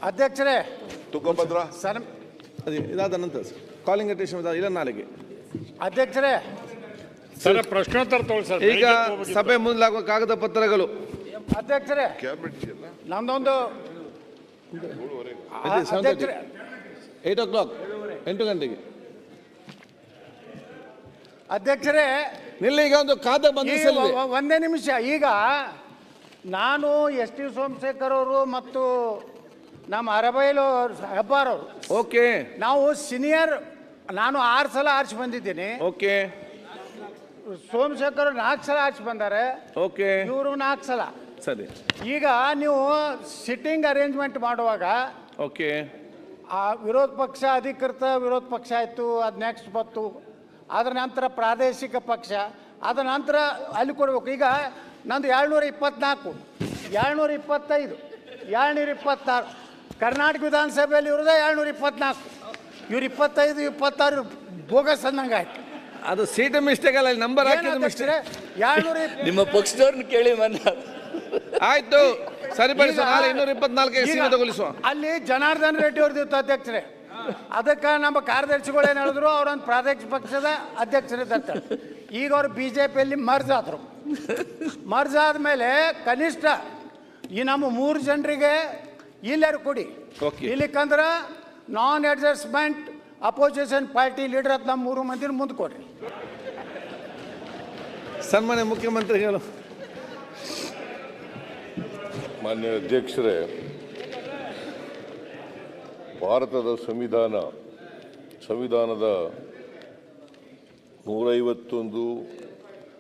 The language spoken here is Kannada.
ಅಧ್ಯಕ್ಷರೇ ತುಕಭದ್ರ ಸರ್ ಅದೇ ಇದಾದ ನಂತರ ಕಾಲಿಂಗ್ ಅಟೆನ್ಷನ್ ಇಲ್ಲ ನಾಳೆಗೆ. ಅಧ್ಯಕ್ಷರೇ ಸರ್ ಪ್ರಶ್ನೋತ್ತರ ತಗೊಳ್ಳಿ ಸರ್. ಈಗ ಸಭೆ ಮುಂದಾಗುವ ಕಾಗದ ಪತ್ರಗಳು. ಅಧ್ಯಕ್ಷರೇ ಕ್ಯಾಬಿನೆಟ್ ನಮ್ದೊಂದು ಅಧ್ಯಕ್ಷರೇ 8 o'clock 8 ಗಂಟೆಗೆ ಅಧ್ಯಕ್ಷರೇ ನಿಲ್ಲಿ. ಈಗ ಒಂದು ಕಾದ ಬಂದಿಸಲಿ. ಒಂದೇ ನಿಮಿಷ. ಈಗ ನಾನು ಎಸ್ ಟಿ ಸೋಮಶೇಖರ್ ಅವರು ಮತ್ತು ನಮ್ಮ ಅರಬೈಲು ಹೆಬ್ಬಾರ್ ಅವರು ಓಕೆ ನಾವು ಸೀನಿಯರ್. ನಾನು 6 ಸಲ ಆರ್ಚ್ ಬಂದಿದ್ದೀನಿ. ಓಕೆ ಸೋಮಶೇಖರ್ 4 ಸಲ ಆರ್ಚ್ ಬಂದಾರೆ. ಓಕೆ ಇವರು 4 ಸಲ. ಸರಿ. ಈಗ ನೀವು ಸಿಟ್ಟಿಂಗ್ ಅರೇಂಜ್ಮೆಂಟ್ ಮಾಡುವಾಗ ಓಕೆ ಆ ವಿರೋಧ ಪಕ್ಷ ಅಧಿಕೃತ ವಿರೋಧ ಪಕ್ಷ ಆಯಿತು, ಅದು ನೆಕ್ಸ್ಟ್ ಬಂತು. ಅದರ ನಂತರ ಪ್ರಾದೇಶಿಕ ಪಕ್ಷ, ಅದರ ನಂತರ ಅಲ್ಲಿ ಕೊಡಬೇಕು. ಈಗ ನಂದು 724, 725, 726. ಕರ್ನಾಟಕ ವಿಧಾನಸಭೆಯಲ್ಲಿ ಇರೋದೇ 724. ಇವ್ರು 25, 26 ಬೋಗಸ್ ಅಂದಂಗೆ ಆಯ್ತು. ಅದು ಸೀಟ್ ಮಿಸ್ಟೇಕ್ ಅಲ್ಲ, ನಂಬರ್ ಹಾಕಿದ್ದು ಮಿಸ್ಟೇಕ್. 720 ನಿಮ್ಮ ಪಕ್ಷದವ್ರನ್ನ ಕೇಳಿ ಮನ್ನ. ಆಯ್ತು, ಸರಿಪಡಿಸುವ. 224 ಸೀಮಿತಗೊಳಿಸುವ. ಅಲ್ಲಿ ಜನಾರ್ದನ್ ರೆಡ್ಡಿ ಅವ್ರದ್ದು ಇತ್ತು ಅಧ್ಯಕ್ಷರೇ. ಅದಕ್ಕೆ ನಮ್ಮ ಕಾರ್ಯದರ್ಶಿಗಳು ಏನು ಹೇಳಿದ್ರು, ಅವರೊಂದು ಪ್ರಾದೇಶಿಕ ಪಕ್ಷದ ಅಧ್ಯಕ್ಷರಿದ್ದಂತ. ಈಗ ಅವರು BJPಯಲ್ಲಿ ಮರ್ಜ್ ಆದರು. ಮರ್ಜ್ ಆದಮೇಲೆ ಕನಿಷ್ಠ ಈ ನಮ್ಮ 3 ಜನರಿಗೆ ಇಲ್ಲಾರು ಕೊಡಿ. ಇಲ್ಲಿಕ್ಕಂದ್ರೆ ನಾನ್ ಅಡ್ಜಸ್ಟ್ಮೆಂಟ್ ಅಪೋಸಿಷನ್ ಪಾರ್ಟಿ ಲೀಡರ್ ಅಂತ ನಮ್ಮ 3 ಮಂದಿನ ಮುಂದೆ ಕೊಡ್ರಿ. ಸನ್ಮಾನ್ಯ ಮುಖ್ಯಮಂತ್ರಿಗಳು. ಮಾನ್ಯ ಅಧ್ಯಕ್ಷರೇ, ಭಾರತದ ಸಂವಿಧಾನದ 151